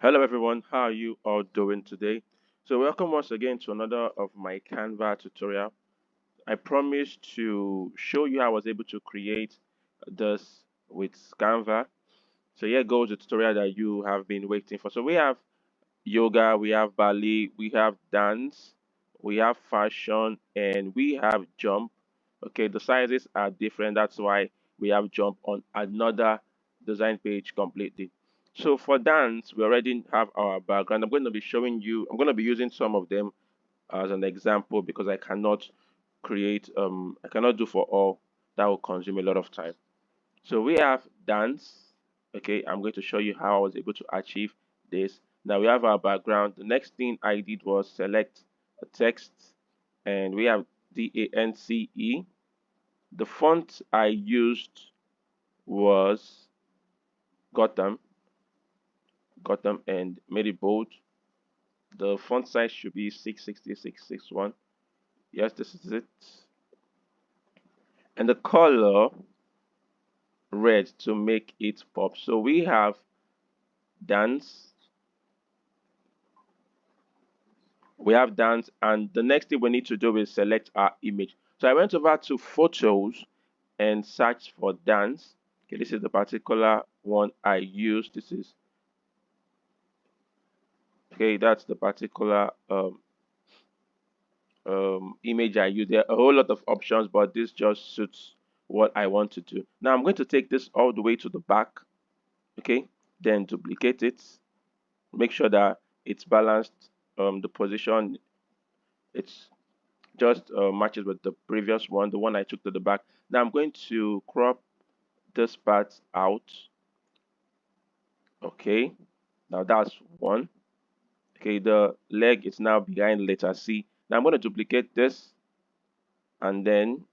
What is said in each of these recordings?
Hello everyone, how are you all doing today? So welcome once again to another of my Canva tutorial. I promised to show you how I was able to create this with Canva. So here goes the tutorial that you have been waiting for. So we have yoga, we have ballet, we have dance, we have fashion, and we have jump. Okay, the sizes are different. That's why we have jump on another design page completely. So for dance, we already have our background. I'm going to be using some of them as an example because I cannot do for all. That will consume a lot of time. So we have dance. Okay, I'm going to show you how I was able to achieve this. Now we have our background. The next thing I did was select a text, and we have DANCE. The font I used was Gotham, Gotham, and made it bold. The font size should be 66661. Yes, this is it. And the color red to make it pop. So we have dance, and the next thing we need to do is select our image. So I went over to photos and search for dance. Okay, this is the particular one I used. This is okay, that's the particular image I use. There are a whole lot of options, but this just suits what I want to do. Now I'm going to take this all the way to the back, okay, then duplicate it, make sure that it's balanced, the position, it's just matches with the previous one, the one I took to the back. Now I'm going to crop this part out, okay. Now that's one. Okay, the leg is now behind letter C. Now I'm going to duplicate this and then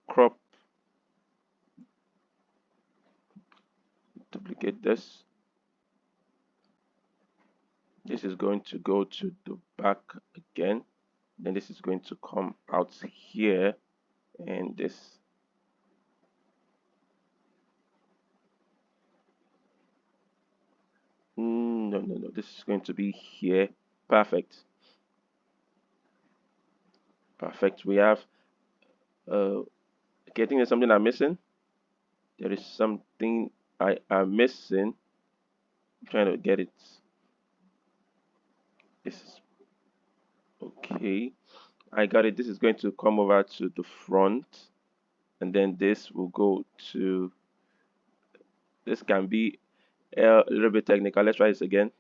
crop, duplicate this. This is going to go to the back again. Then this is going to come out here, and this. No, no, no. This is going to be here. Perfect. Perfect. We have. Okay, I think there's something I'm missing. There is something I am missing. I'm trying to get it. This is okay. I got it. This is going to come over to the front, and then this will go to. This can be a little bit technical. Let's try this again.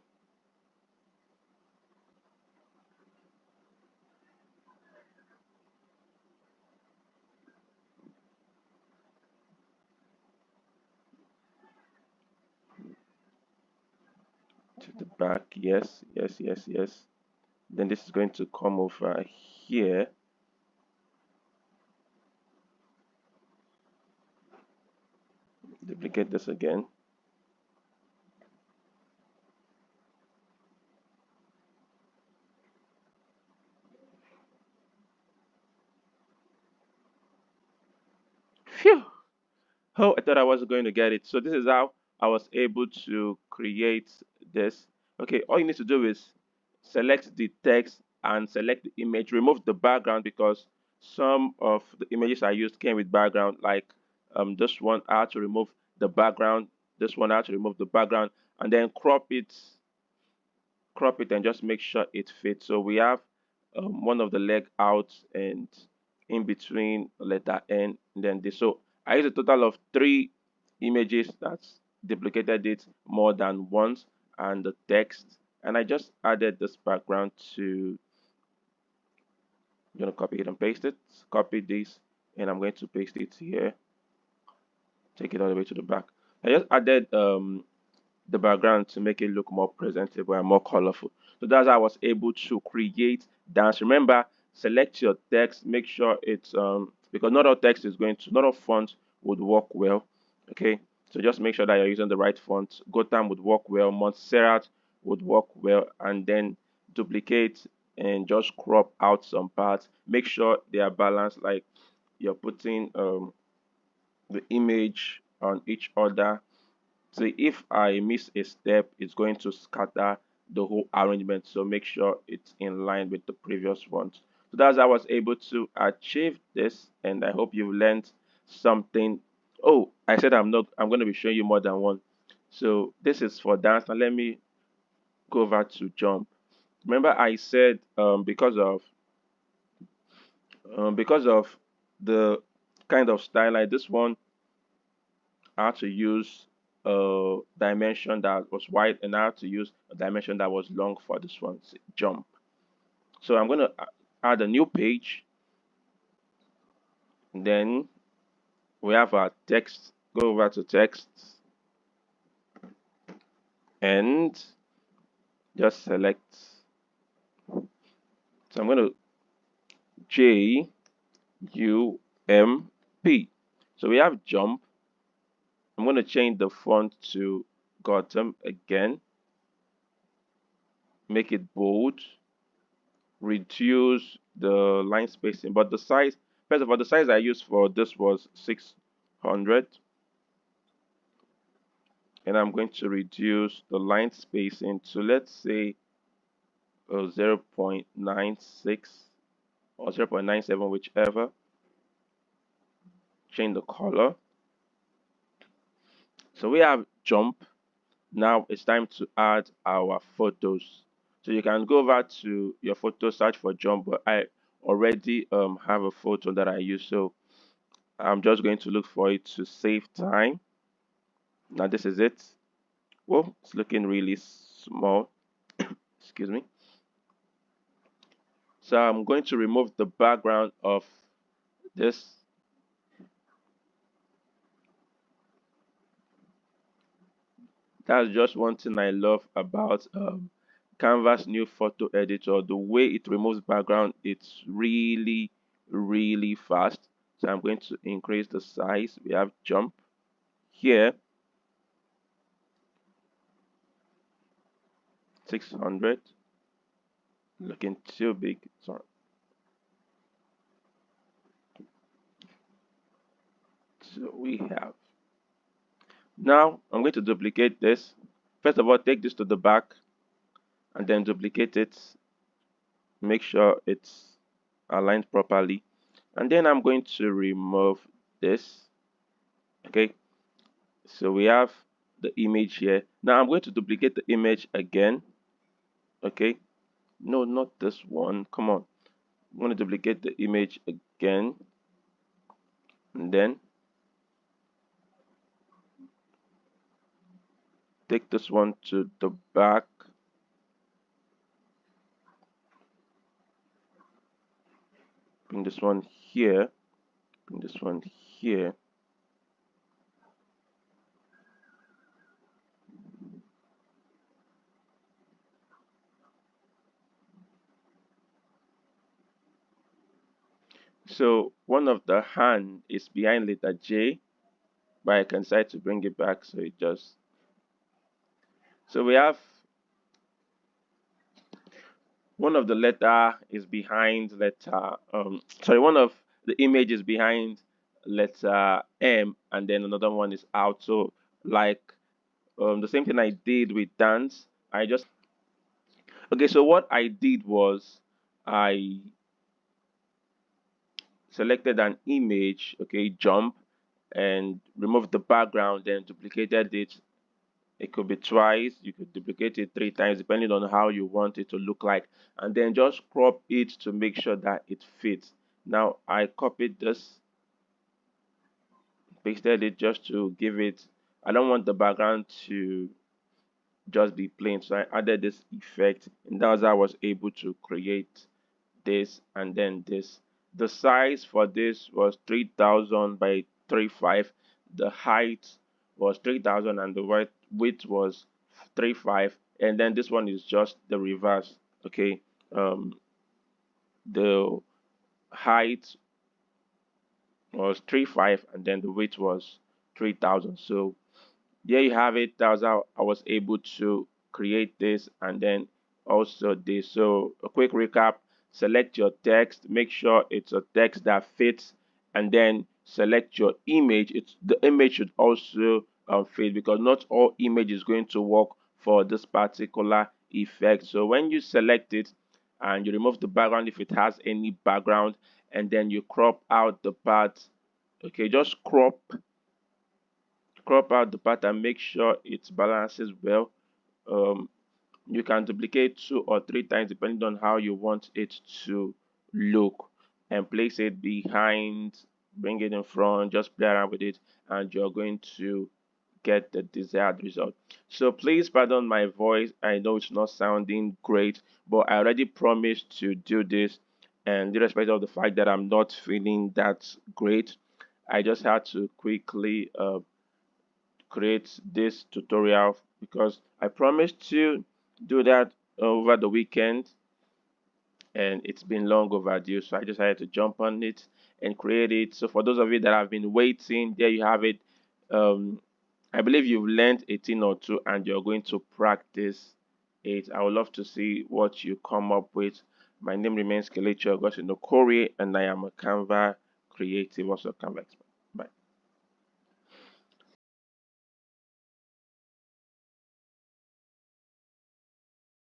To the back. Yes, yes, yes, yes. Then this is going to come over here. Duplicate this again. Phew. Oh, I thought I wasn't going to get it. So this is how I was able to create this. Okay, all you need to do is select the text and select the image. Remove the background because some of the images I used came with background. Like this one, I had to remove the background. This one, I had to remove the background, and then crop it, and just make sure it fits. So we have one of the leg out and in between letter N, and then this. So I use a total of three images that's duplicated it more than once, and the text, and I just added this background to. I'm gonna copy it and paste it. Copy this, and I'm going to paste it here. Take it all the way to the back. I just added the background to make it look more presentable and more colorful. So that's how I was able to create dance. Remember, select your text, make sure it's because not all text is going to, not all font would work well. Okay, so just make sure that you're using the right font. Gotham would work well, Montserrat would work well, and then duplicate and just crop out some parts. Make sure they are balanced, like you're putting the image on each other, So if I miss a step, it's going to scatter the whole arrangement. So make sure it's in line with the previous ones. So that's how I was able to achieve this, and I hope you've learned something. Oh, I said I'm going to be showing you more than one. So this is for dance. Now let me go over to jump. Remember I said because of the kind of style like this one, I had to use a dimension that was wide, and I had to use a dimension that was long for this one, jump. So I'm going to add a new page. And then we have our text. Go over to text and just select. So I'm going to JUMP. So we have jump. I'm going to change the font to Gotham again, make it bold, reduce the line spacing. But the size, first of all, the size I used for this was 600, and I'm going to reduce the line spacing to, let's say, 0.96 or 0.97, whichever. Change the color. So we have jump. Now it's time to add our photos. So you can go over to your photo, search for jump, but I already have a photo that I use. So I'm just going to look for it to save time. Now this is it. Well, it's looking really small. Excuse me. So I'm going to remove the background of this. That's just one thing I love about Canva's new photo editor. The way it removes background, it's really, really fast. So I'm going to increase the size. We have jump here, 600. Looking too big. Sorry. So we have. Now I'm going to duplicate this. First of all, take this to the back and then duplicate it. Make sure it's aligned properly. And then I'm going to remove this. Okay. So we have the image here. Now I'm going to duplicate the image again. Okay. No, not this one. Come on. I'm going to duplicate the image again. And then take this one to the back. Bring this one here. Bring this one here. So one of the hand is behind letter J, but I can decide to bring it back. So it just, so we have one of the letter is behind letter, sorry, one of the image is behind letter M, and then another one is out. So like the same thing I did with dance, I just, okay, so what I did was I selected an image, okay, jump, and removed the background, then duplicated it. It could be twice, you could duplicate it 3 times, depending on how you want it to look like, and then just crop it to make sure that it fits. Now I copied this, pasted it just to give it, I don't want the background to just be plain, so I added this effect, and that's how I was able to create this and then this. The size for this was 3000 by 35. The height was 3000 and the width was 35. And then this one is just the reverse. Okay, the height was 35 and then the width was 3000. So there you have it. That's how I was able to create this and then also this. So a quick recap: select your text, make sure it's a text that fits, and then select your image. It's the image should also fit, because not all image is going to work for this particular effect. So when you select it and you remove the background if it has any background, and then you crop out the part, okay, just crop out the part and make sure it balances well. um, you can duplicate 2 or 3 times depending on how you want it to look, and place it behind, bring it in front, just play around with it, and you're going to get the desired result. So please pardon my voice. I know it's not sounding great, but I already promised to do this, and irrespective of the fact that I'm not feeling that great, I just had to quickly create this tutorial because I promised to do that over the weekend, and it's been long overdue. So I decided to jump on it and create it. So for those of you that have been waiting, there you have it. Um, I believe you've learned a thing or two and you're going to practice it. I would love to see what you come up with. My name remains Kelechi Augustino Corey, and I am a Canva creative, also Canva expert.